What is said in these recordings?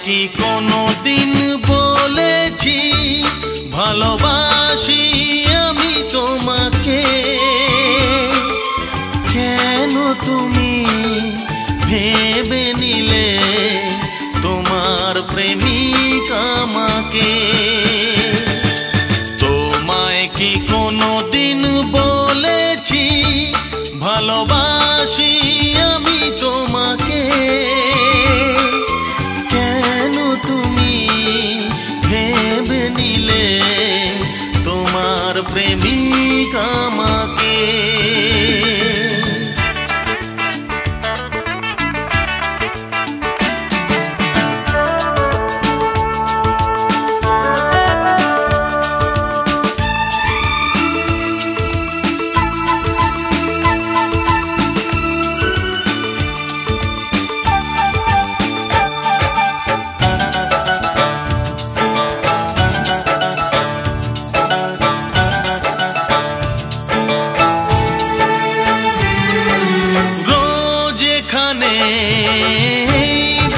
কি কোনোদিন বলেছি ভালোবাসি আমি তোমাকে? কেন তুমি ভেবে নিলে তোমার প্রেমিক আমাকে? তোমায় কি কোনোদিন বলেছি ভালোবাসি আমি তোমাকে? কেন তুমি ভেবে নিলে তোমার প্রেমিক আমাকে?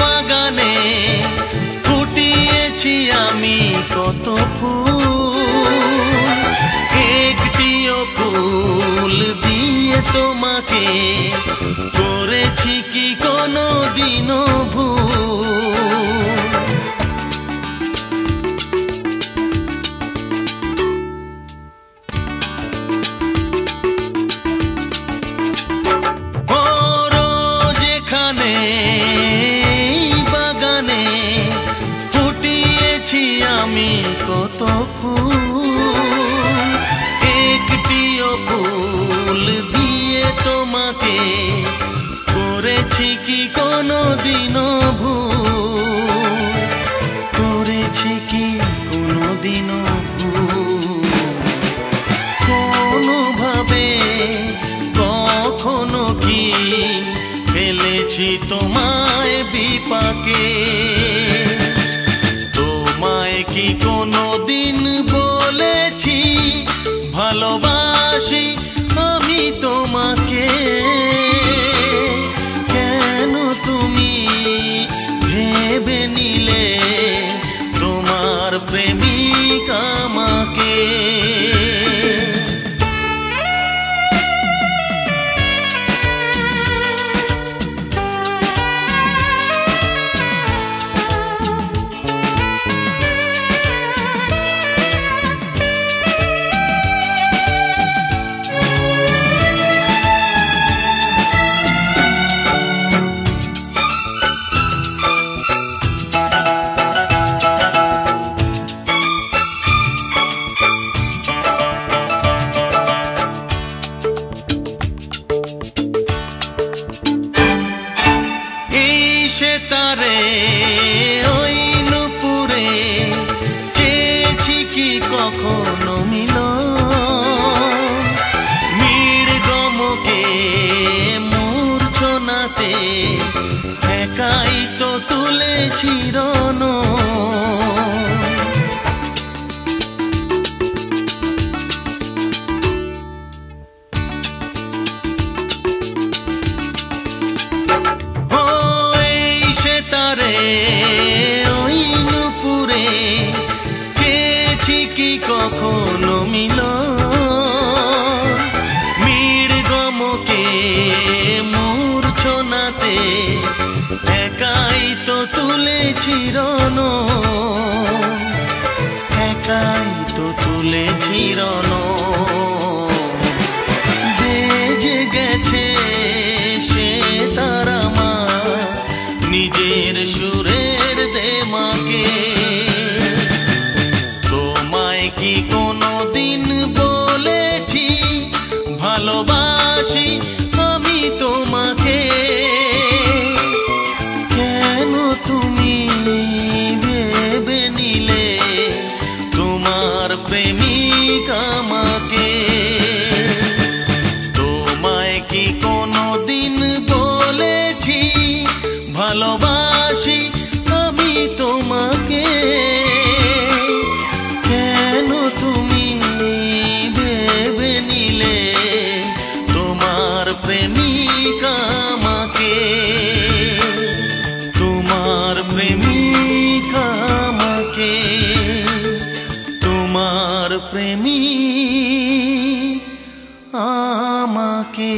বাগানে ফুটিয়েছি আমি কত ফুল, একটিও ফুল দিয়ে তোমাকে করেছি কি কোনোদিনও ভুল? বাগানে ফুটিয়েছি আমি কত ফুল, একটিও ফুল দিয়ে তোমাকে করেছি কি কোনোদিনও ভুল? করেছি কি কোনোদিনও ভুল? কোনোভাবে কখনো কি ফেলেছি তোমায় বিপাকে? তোমায় কি কোনোদিন বলেছি ভালোবাসি আমি তোমাকে? কেন তুমি ভেবে নিলে তোমার প্রেমিক আমাকে? সেতারে ওই নুপুরে চেয়েছি কি কখনো মিলন? মৃগমকে মূর্ছনাতে একাই তো তুলেছি রণ। তারে ওই নুপুরে চেয়েছি কি কখনো মিলন? মৃগমকে মূর্ছনাতে একাই তো তুলেছি রণ, একাই তো তুলেছি রণ। বেজে গেছে সে তারা মা নিজের সুরের দেমাকে। তোমায় কি কোনোদিন বলেছি ভালোবাসি আমি তোমাকে? কেন তুমি ভেবে নিলে তোমার প্রেমিক প্রেমী আমাকে।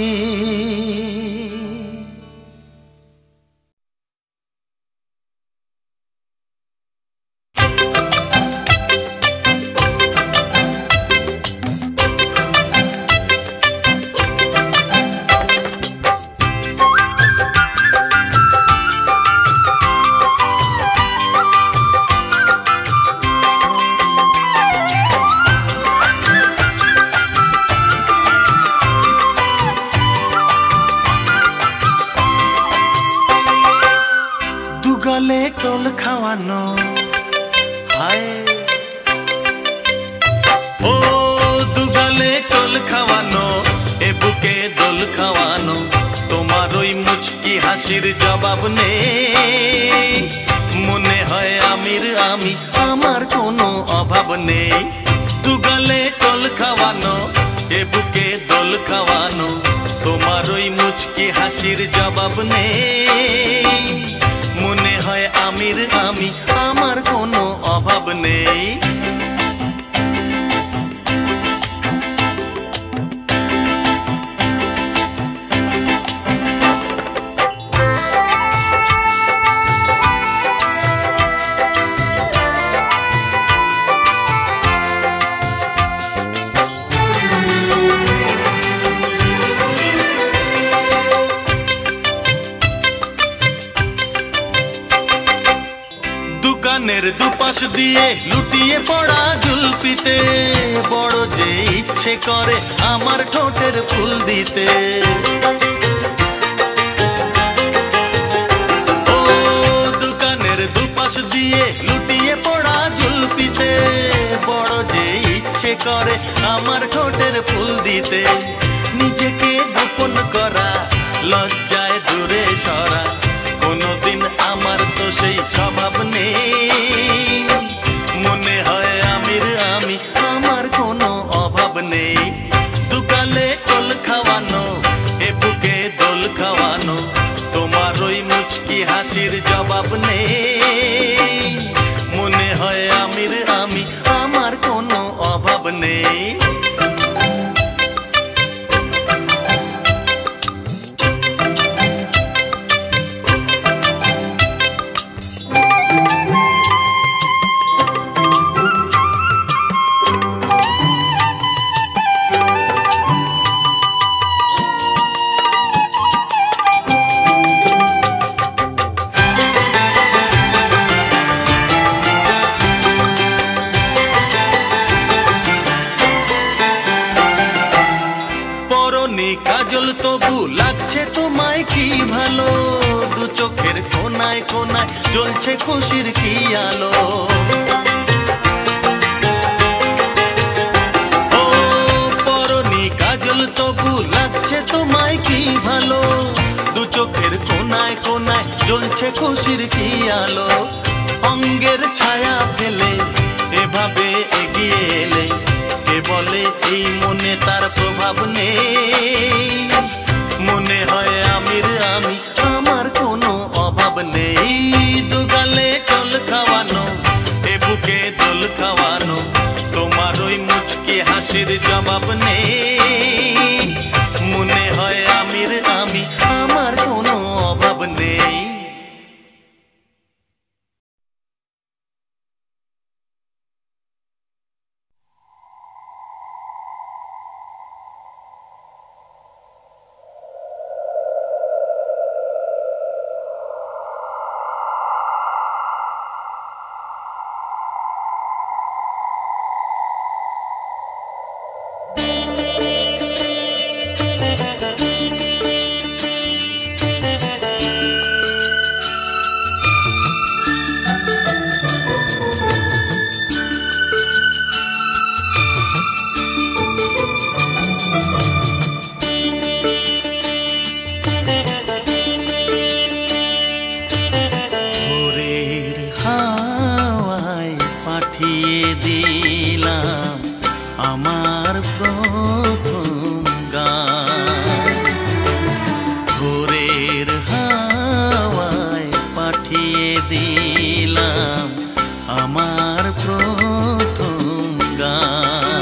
দুগালে টোল খাওয়ানো, হায় ও দুগালে টোল খাওয়ানো, এ বুকে দোল খাওয়ানো, তোমার ওই মুচকি হাসির জবাব নেই। মনে হয় আমির আমি, আমার কোনো অভাব নেই। দুগালে টোল খাওয়ানো, এ বুকে দোল খাওয়ানো, তোমার ওই মুচকি হাসির জবাব নেই। মনে হয় আমির আমি, আমার কোনো অভাব নেই। দোকানের দুপাশ দিয়ে লুটিয়ে পড়া জুলপিতে, বড় যে ইচ্ছে করে আমার ঠোঁটের ফুল দিতে। ও দোকানের দুপাশ দিয়ে লুটিয়ে পড়া জুলপিতে, বড় যে ইচ্ছে করে আমার ঠোঁটের ফুল দিতে। নিজেকে গোপন করা, লজ্জায় দূরে সরা, কোনদিন আমার তো সেই স্বভাব নেই। মনে হয় আমির আমি, আমার কোনো অভাব নেই। দুগালে টোল খাওয়ানো, এ বুকে দোল খাওয়ানো, তোমার ওই মুচকি হাসির জবাব নেই। মনে হয় আমির আমি, আমার কোনো অভাব নেই। কাজল তবু লাগছে তোমায় কি ভালো, দু চোখের কোনায় কোনায় জ্বলছে খুশির কি আলো। ও পরনি কাজল তবু লাগছে তোমায় কি ভালো, দু চোখের কোনায় কোনায় জ্বলছে খুশির কি আলো। অঙ্গের ছায়া ফেলে এভাবে এগিয়ে এলে, কে বলে এই মনে তার প্রভাব নেই। মনে হয় আমির আমি, আমার কোনো অভাব নেই। দুগালে টোল খাওয়ানো, এ বুকে দোল খাওয়ানো, তোমার ওই মুচকি হাসির জবাব নেই। মনে হয় আমির আমি, আমার কোনো অভাব নেই। দিলাম আমার প্রথম গান।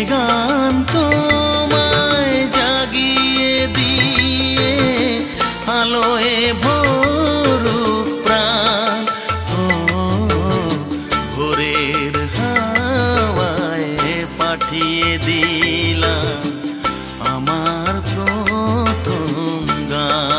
গান তোমায় জাগিয়ে দিয়ে আলোয় ভরুক প্রাণ। ও ভোরের হাওয়ায় পাঠিয়ে দিলাম আমার প্রথম গান।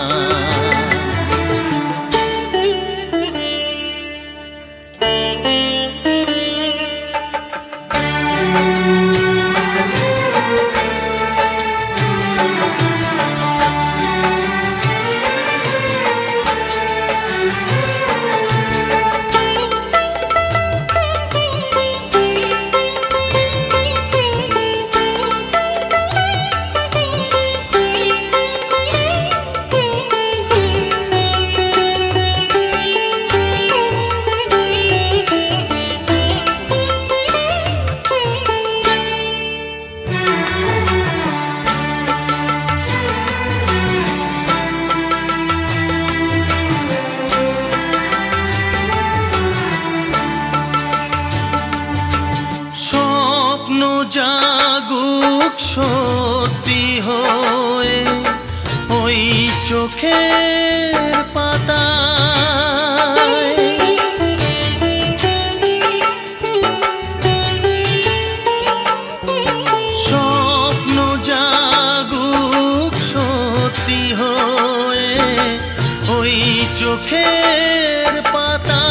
জাগুক সত্যি হয়ে ওই চোখের পাতায়, স্বপ্ন জাগুক সত্যি হয়ে ওই চোখের পাতায়।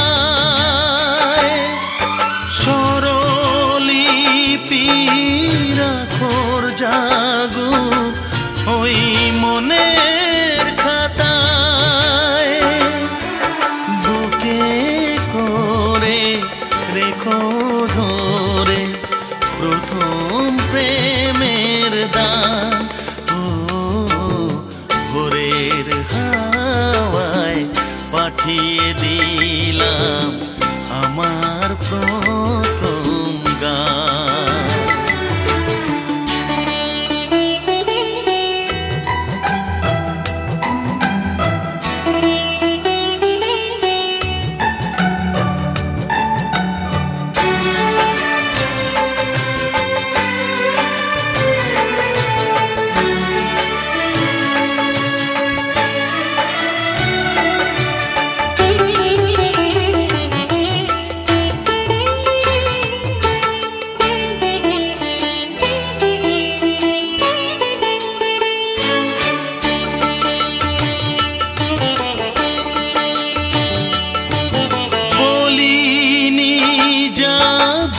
রাখোর জাগুক ওই মনের খাতায়। বুকে করে রেখো ধরে প্রথম প্রেমের দান। ও ভোরের হাওয়ায় পাঠিয়ে দিলাম আমার প্রথম গান।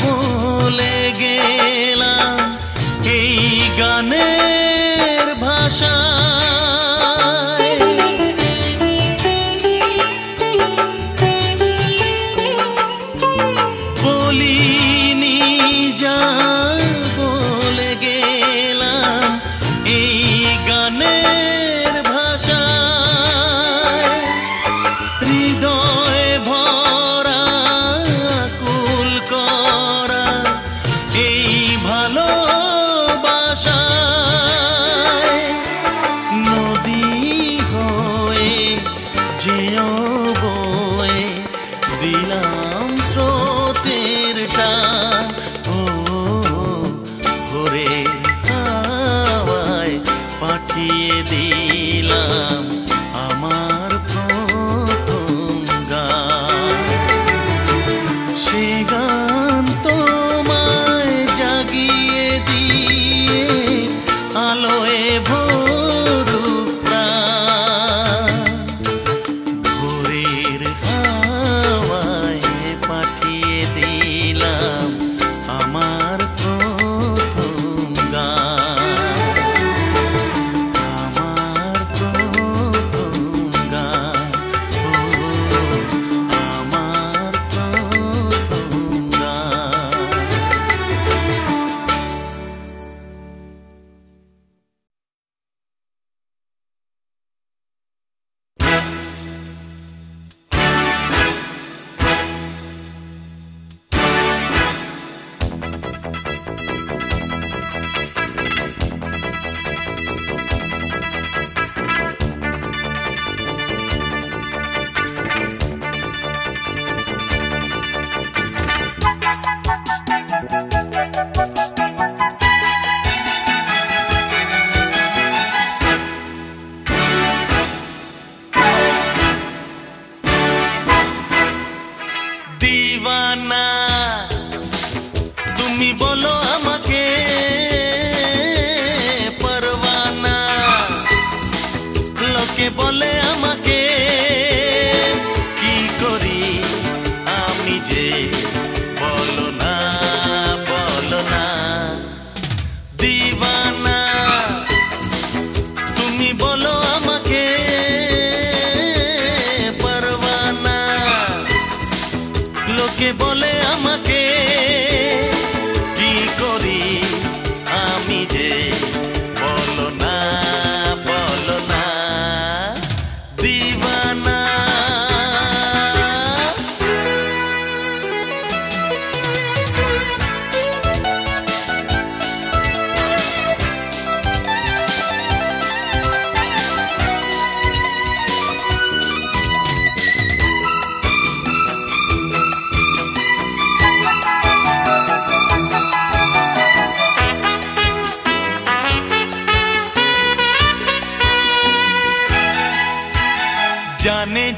বলে গেলাম এই গানের ভাষায়, বলিনি যা বলে গেলাম এই গানের ভাষায়। হৃদয় ভরা কুল করা এই ভালোবাসায়। নদী হয়ে যেও বয়ে দিলাম স্রোতের টান। ও ভোরের হাওয়ায় পাঠিয়ে দিলাম আমার প্রথম গান। সে গান তোমায় জাগিয়ে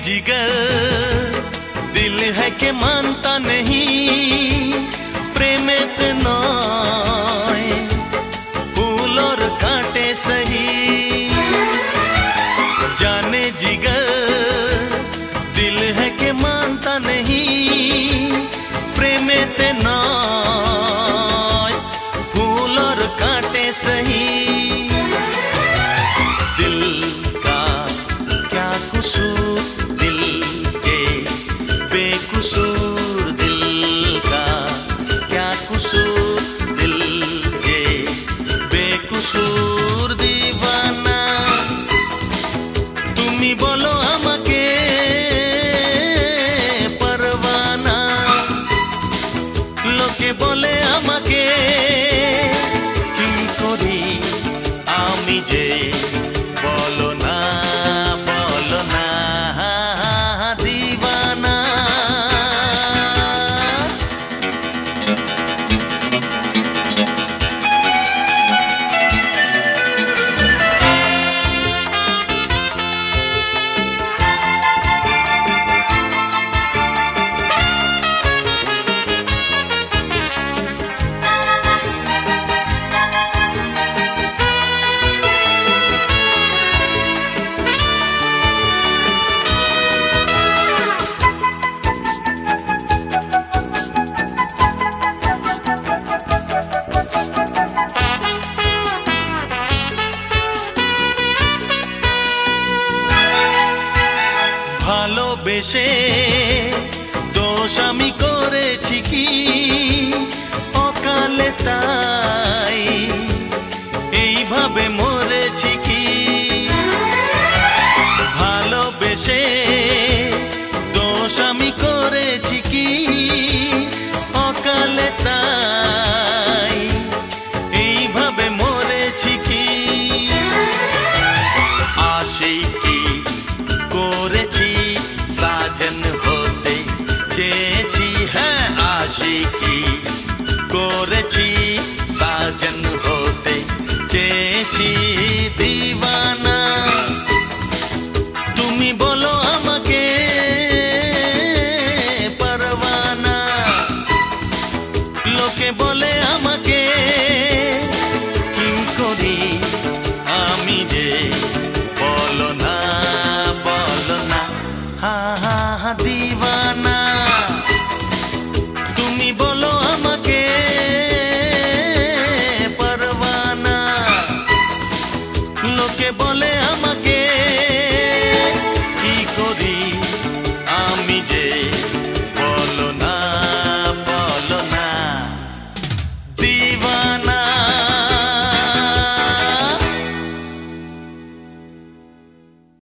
जिगर दिल है के मानता नहीं प्रेमेत नय फूल और कांटे सही जाने जिगर दिल है के मानता नहीं प्रेमेत नय फूल और कांटे सही बोलो আমাকে परवाना लोके बोले আমাকে কি করি আমি যে বলো না দিवाना ভালোবেসে দোষ আমি করেছি কি অকালে তা